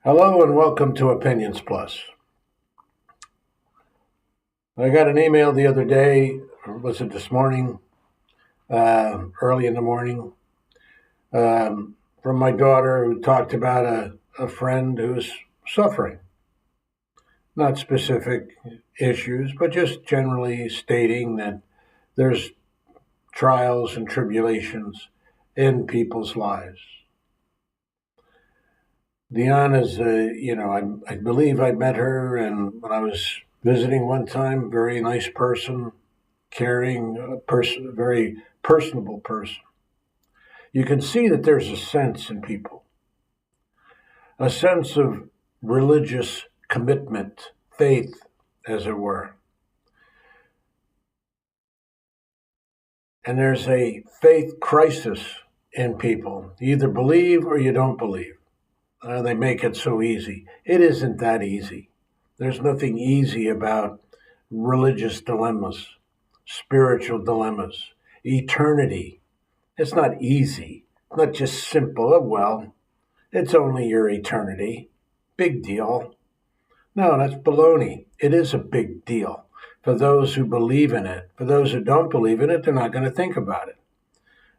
Hello and welcome to Opinions Plus. I got an email the other day, or was it this morning, early in the morning, from my daughter who talked about a friend who's suffering. Not specific issues, but just generally stating that there's trials and tribulations in people's lives. Deanna's, I believe I met her, and when I was visiting one time, very nice person, caring person, very personable person. You can see that there's a sense in people, a sense of religious commitment, faith, as it were. And there's a faith crisis in people. You either believe or you don't believe. They make it so easy. It isn't that easy. There's nothing easy about religious dilemmas, spiritual dilemmas, eternity. It's not easy, not just simple. Oh, well, it's only your eternity. Big deal. No, that's baloney. It is a big deal for those who believe in it. For those who don't believe in it, they're not going to think about it,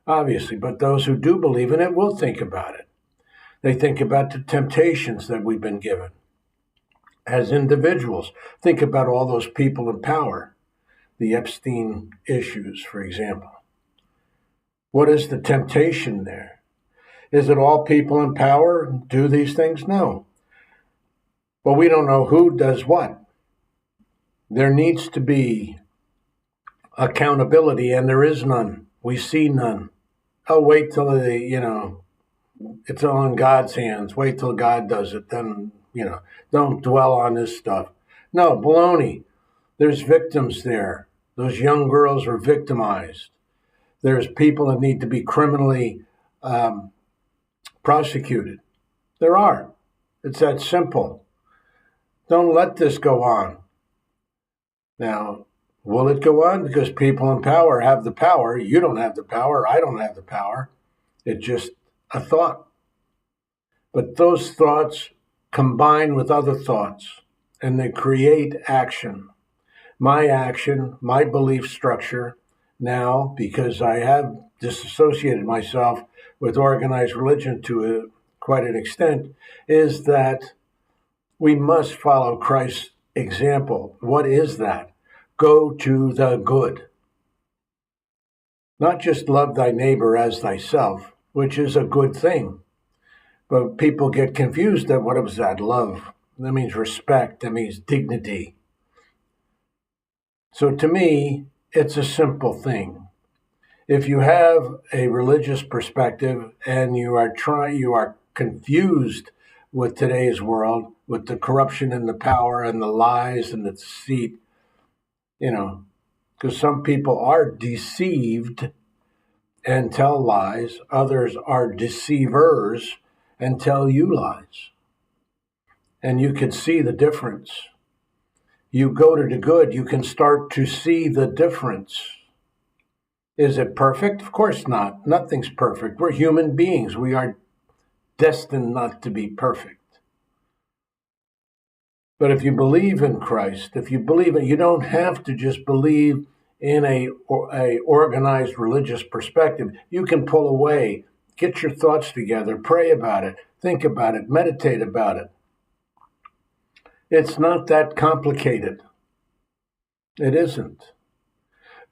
obviously. But those who do believe in it will think about it. They think about the temptations that we've been given. As individuals, think about all those people in power, the Epstein issues, for example. What is the temptation there? Is it all people in power do these things? No. Well, we don't know who does what. There needs to be accountability, and there is none. We see none. Oh, wait till it's all in God's hands. Wait till God does it. Then, don't dwell on this stuff. No, baloney. There's victims there. Those young girls were victimized. There's people that need to be criminally prosecuted. There are. It's that simple. Don't let this go on. Now, will it go on? Because people in power have the power. You don't have the power. I don't have the power. It's just a thought. But those thoughts combine with other thoughts and they create action. Action, my belief structure now, because I have disassociated myself with organized religion to quite an extent, is that we must follow Christ's example. What is that? Go to the good. Not just love thy neighbor as thyself, which is a good thing. But people get confused at what was that? Love. That means respect. That means dignity. So to me, it's a simple thing. If you have a religious perspective and you are confused with today's world, with the corruption and the power and the lies and the deceit, because some people are deceived and tell lies, others are deceivers and tell you lies. And you can see the difference. You go to the good, you can start to see the difference. Is it perfect? Of course not. Nothing's perfect. We're human beings. We are destined not to be perfect. But if you believe in Christ, if you believe it, you don't have to just believe in a organized religious perspective. You can pull away, get your thoughts together, pray about it, think about it, meditate about it. It's not that complicated. It isn't.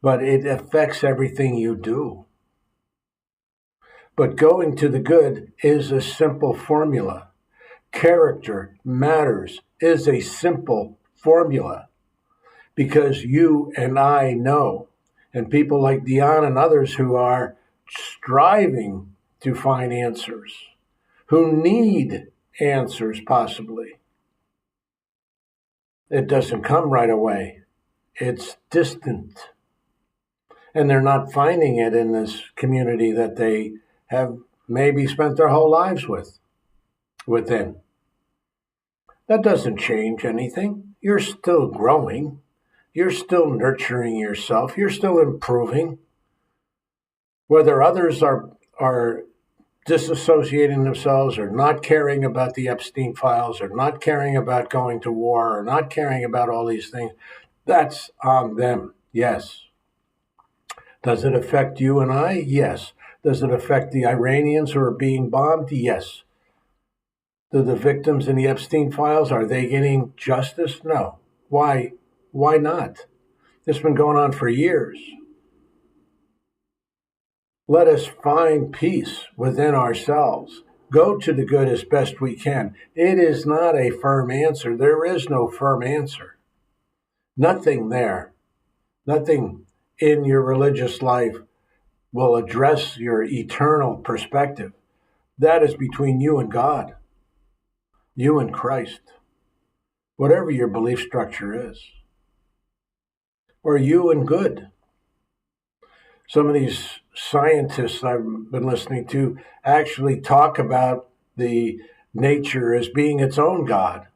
But it affects everything you do. But going to the good is a simple formula. Character matters is a simple formula because you and I know, and people like Deanna and others who are striving to find answers, who need answers possibly. It doesn't come right away. It's distant. And they're not finding it in this community that they have maybe spent their whole lives within. That doesn't change anything. You're still growing. You're still nurturing yourself. You're still improving. Whether others are disassociating themselves or not caring about the Epstein files or not caring about going to war or not caring about all these things, that's on them. Yes. Does it affect you and I? Yes. Does it affect the Iranians who are being bombed? Yes. Do the victims in the Epstein files, are they getting justice? No. Why? Why not? This has been going on for years. Let us find peace within ourselves. Go to the good as best we can. It is not a firm answer. There is no firm answer. Nothing there. Nothing in your religious life will address your eternal perspective. That is between you and God, you and Christ, whatever your belief structure is, or you and good. Some of these scientists I've been listening to actually talk about the nature as being its own God.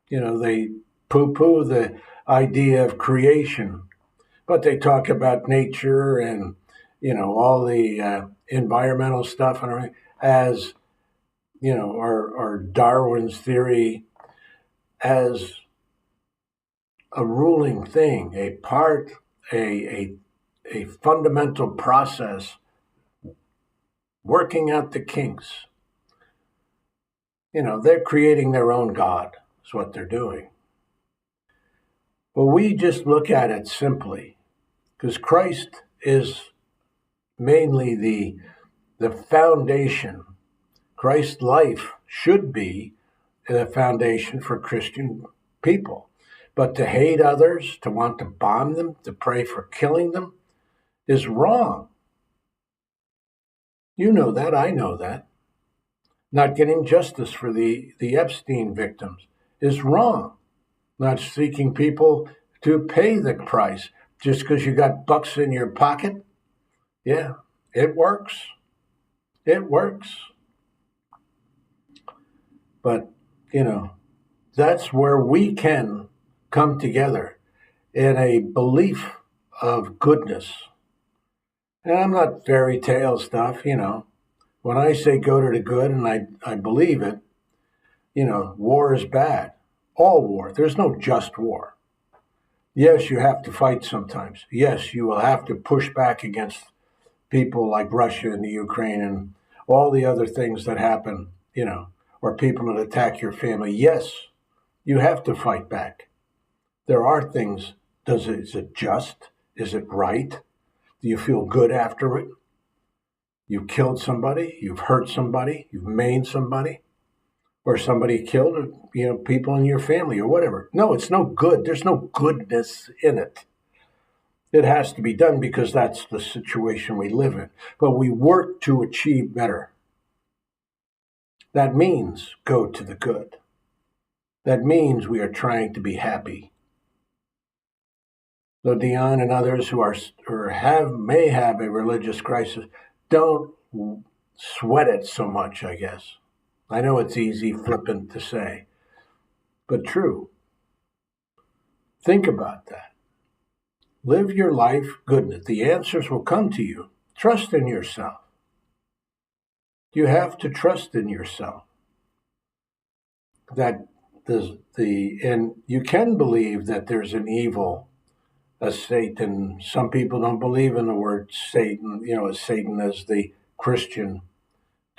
They poo poo the idea of creation, but they talk about nature and, all the environmental stuff and everything as, or Darwin's theory as a ruling thing, a part, a fundamental process working out the kinks. They're creating their own God, is what they're doing. But we just look at it simply, because Christ is mainly the foundation. Christ's life should be the foundation for Christian people. But to hate others, to want to bomb them, to pray for killing them, is wrong. You know that, I know that. Not getting justice for the Epstein victims is wrong. Not seeking people to pay the price just because you got bucks in your pocket. Yeah, it works. It works. But, that's where we can come together in a belief of goodness. And I'm not fairy tale stuff. When I say go to the good and I believe it, war is bad. All war. There's no just war. Yes, you have to fight sometimes. Yes, you will have to push back against people like Russia and the Ukraine and all the other things that happen, or people that attack your family. Yes, you have to fight back. There are things. Is it just? Is it right? Do you feel good after it? You've killed somebody, you've hurt somebody, you've maimed somebody, or somebody killed, people in your family or whatever. No, it's no good. There's no goodness in it. It has to be done because that's the situation we live in. But we work to achieve better. That means go to the good. That means we are trying to be happy. Though Deanna and others who may have a religious crisis don't sweat it so much, I guess. I know it's easy, flippant to say, but true. Think about that. Live your life goodness. The answers will come to you. Trust in yourself. You have to trust in yourself. That and you can believe that there's an evil, a Satan. Some people don't believe in the word Satan, Satan as the Christian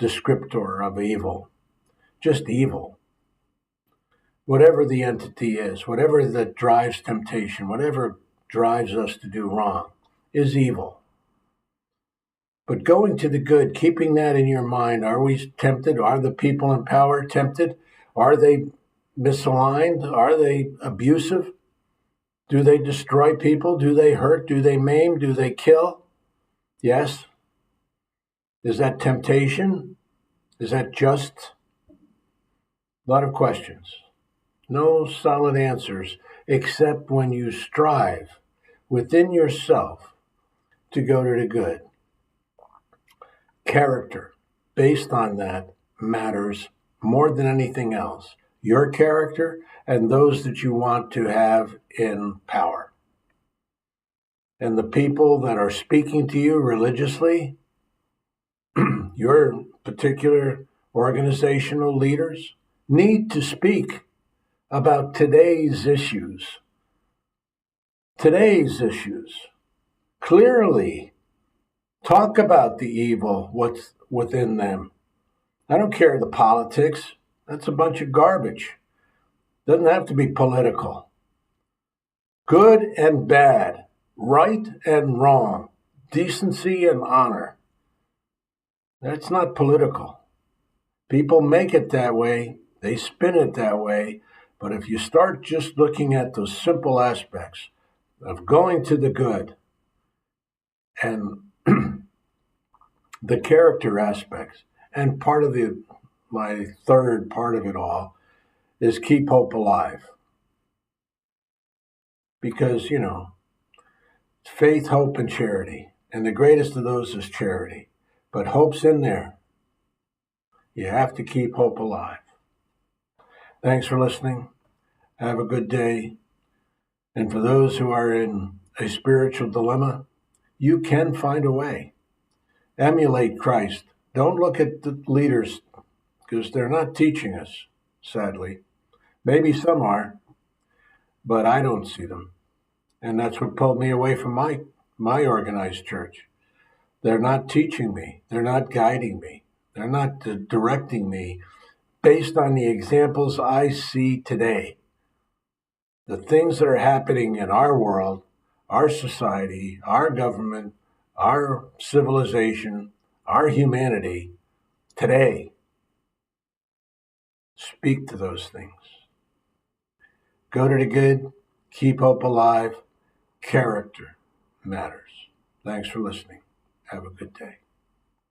descriptor of evil. Just evil. Whatever the entity is, whatever that drives temptation, whatever drives us to do wrong, is evil. But going to the good, keeping that in your mind, are we tempted? Are the people in power tempted? Are they misaligned? Are they abusive? Do they destroy people? Do they hurt? Do they maim? Do they kill? Yes. Is that temptation? Is that just? A lot of questions. No solid answers, except when you strive within yourself to go to the good. Character, based on that, matters more than anything else. Your character and those that you want to have in power. And the people that are speaking to you religiously, your particular organizational leaders need to speak about today's issues. Today's issues. Clearly talk about the evil, what's within them. I don't care the politics. That's a bunch of garbage. Doesn't have to be political. Good and bad, right and wrong, decency and honor. That's not political. People make it that way, they spin it that way, but if you start just looking at those simple aspects of going to the good and the character aspects, and part of my third part of it all is keep hope alive. Because, faith, hope, and charity. And the greatest of those is charity. But hope's in there. You have to keep hope alive. Thanks for listening. Have a good day. And for those who are in a spiritual dilemma, you can find a way. Emulate Christ. Don't look at the leaders because they're not teaching us, sadly. Maybe some are, but I don't see them. And that's what pulled me away from my organized church. They're not teaching me. They're not guiding me. They're not directing me based on the examples I see today. The things that are happening in our world, our society, our government, our civilization, our humanity today. Speak to those things. Go to the good, keep hope alive. Character matters. Thanks for listening. Have a good day.